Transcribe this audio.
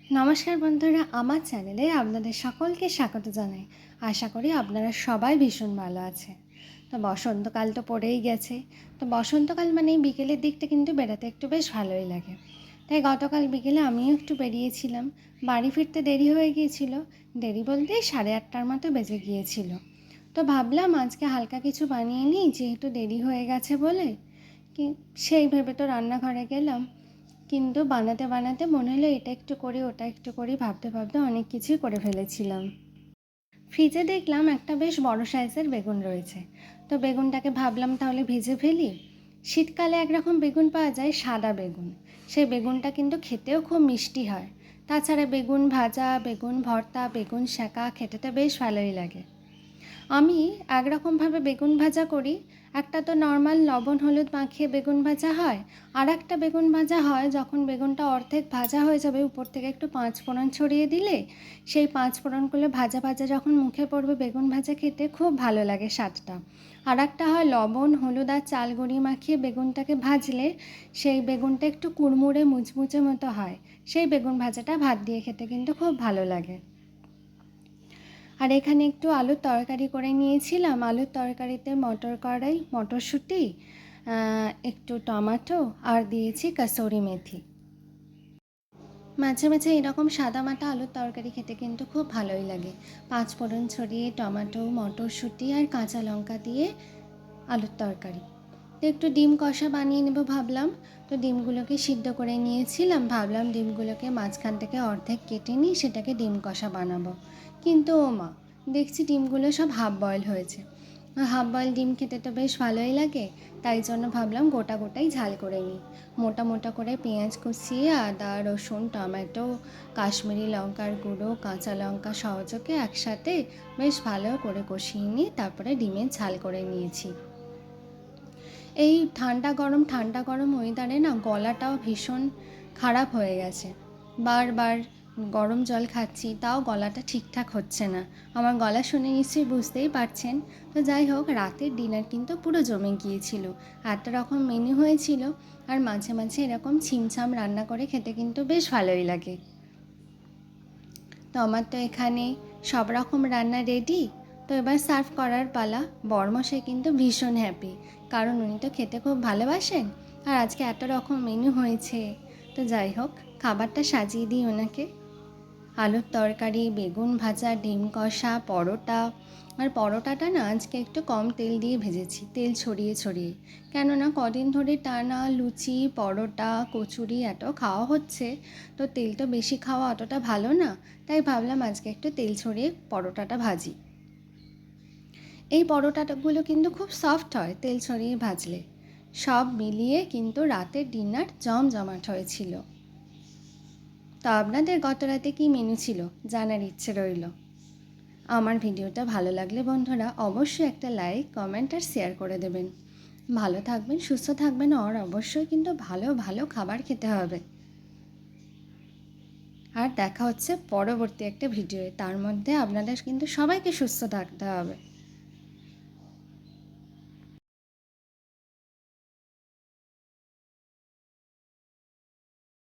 নমস্কার বন্ধুরা, আমার চ্যানেলে আপনাদের সকলকে স্বাগত জানাই। আশা করি আপনারা সবাই ভীষণ ভালো আছে। তো বসন্তকাল তো পড়েই গেছে। তো বসন্তকাল মানেই বিকেলের দিকটা কিন্তু বেড়াতে একটু বেশ ভালোই লাগে। তাই গতকাল বিকেলে আমিও একটু বেরিয়েছিলাম। বাড়ি ফিরতে দেরি হয়ে গিয়েছিল। দেরি বলতেই 8:30টার মতো বেজে গিয়েছিল। তো ভাবলাম আজকে হালকা কিছু বানিয়ে নিই, যেহেতু দেরি হয়ে গেছে বলে। কি সেই ভেবে তো রান্নাঘরে গেলাম, কিন্তু বানাতে বানাতে মনে হলো এটা একটু করি ওটা একটু করি, ভাবতে ভাবতে অনেক কিছুই করে ফেলেছিলাম। ফ্রিজে দেখলাম একটা বেশ বড় সাইজের বেগুন রয়েছে। তো বেগুনটাকে ভাবলাম তাহলে ভেজে ফেলি। শীতকালে একরকম বেগুন পাওয়া যায়, সাদা বেগুন। সেই বেগুনটা কিন্তু খেতেও খুব মিষ্টি হয়। তাছাড়া বেগুন ভাজা, বেগুন ভর্তা, বেগুন সেঁকা খেতে তো বেশ ভালোই লাগে। আমি একরকমভাবে বেগুন ভাজা করি। একটা তো নর্মাল লবণ হলুদ মাখিয়ে বেগুন ভাজা হয়, আর একটা বেগুন ভাজা হয় যখন বেগুনটা অর্ধেক ভাজা হয়ে যাবে, উপর থেকে একটু পাঁচফোড়ন ছড়িয়ে দিলে সেই পাঁচফোড়নগুলো ভাজা ভাজা যখন মুখে পড়বে, বেগুন ভাজা খেতে খুব ভালো লাগে স্বাদটা। আর একটা হয় লবণ হলুদ আর চাল গুঁড়ি মাখিয়ে বেগুনটাকে ভাজলে সেই বেগুনটা একটু কুড়মুড়ে মুচমুচে মতো হয়। সেই বেগুন ভাজাটা ভাত দিয়ে খেতে কিন্তু খুব ভালো লাগে। আর এখানে একটু আলুর তরকারি করে নিয়েছিলাম। আলুর তরকারিতে মটর কড়াই, মটরশুঁটি, একটু টমেটো আর দিয়েছি কসুরি মেথি। মাঝে মাঝে এরকম সাদামাটা আলুর তরকারি খেতে কিন্তু খুব ভালোই লাগে। পাঁচফোড়ন ছড়িয়ে টমেটো, মটরশুঁটি আর কাঁচা লঙ্কা দিয়ে আলুর তরকারি। তো একটু ডিম কষা বানিয়ে নেব ভাবলাম। তো ডিমগুলোকে সিদ্ধ করে নিয়েছিলাম, ভাবলাম ডিমগুলোকে মাঝখান থেকে অর্ধেক কেটে নিই, সেটাকে ডিম কষা বানাবো। কিন্তু ও মা, দেখছি ডিমগুলো সব হাফ বয়েল হয়েছে। হাফ বয়েল ডিম খেতে তো বেশ ভালোই লাগে, তাই জন্য ভাবলাম গোটা গোটাই ঝাল করে নিই। মোটা মোটা করে পেঁয়াজ কুচিয়ে আদা রসুন টমেটো কাশ্মীরি লঙ্কার গুঁড়ো কাঁচা লঙ্কা সহযোগে একসাথে বেশ ভালো করে কষিয়ে নিয়ে তারপরে ডিমের ঝাল করে নিয়েছি। এই ঠান্ডা গরম ওয়েদারে না গলাটাও ভীষণ খারাপ হয়ে গেছে। বারবার গরম জল খাচ্ছি, তাও গলাটা ঠিকঠাক হচ্ছে না। আমার গলা শুনে নিশ্চয়ই বুঝতেই পারছেন। তো যাই হোক, রাতের ডিনার কিন্তু পুরো জমে গিয়েছিল। একটা রকম মেনু হয়েছিল, আর মাঝে মাঝে এরকম ছিমছাম রান্না করে খেতে কিন্তু বেশ ভালোই লাগে। তো আমার তো এখানে সব রকম রান্না রেডি। তো এবার সার্ভ করার পালা। বরমশাই কিন্তু ভীষণ হ্যাপি, কারণ উনি তো খেতে খুব ভালোবাসেন। আর আজকে এত রকম মেনু হয়েছে। তো যাই হোক, খাবারটা সাজিয়ে দিই ওনাকে। আলুর তরকারি, বেগুন ভাজা, ডিম কষা, পরোটা। আর পরোটাটা না আজকে একটু কম তেল দিয়ে ভেজেছি, তেল ছড়িয়ে ছড়িয়ে। কেননা কদিন ধরে টানা লুচি পরোটা কচুরি এত খাওয়া হচ্ছে, তো তেল তো বেশি খাওয়া অতটা ভালো না। তাই ভাবলাম আজকে একটু তেল ছড়িয়ে পরোটাটা ভাজি। এই পরোটাগুলো কিন্তু খুব সফট হয় তেল ছড়িয়ে ভাজলে। সব মিলিয়ে কিন্তু রাতের ডিনার জমজমাট হয়েছিল। তো আপনাদের গত রাতে কী মেনু ছিল জানার ইচ্ছে রইল। আমার ভিডিওটা ভালো লাগলে বন্ধুরা অবশ্যই একটা লাইক কমেন্ট আর শেয়ার করে দেবেন। ভালো থাকবেন, সুস্থ থাকবেন, আর অবশ্যই কিন্তু ভালো ভালো খাবার খেতে হবে। আর দেখা হচ্ছে পরবর্তী একটা ভিডিওয়ে। তার মধ্যে আপনাদের কিন্তু সবাইকে সুস্থ থাকতে হবে।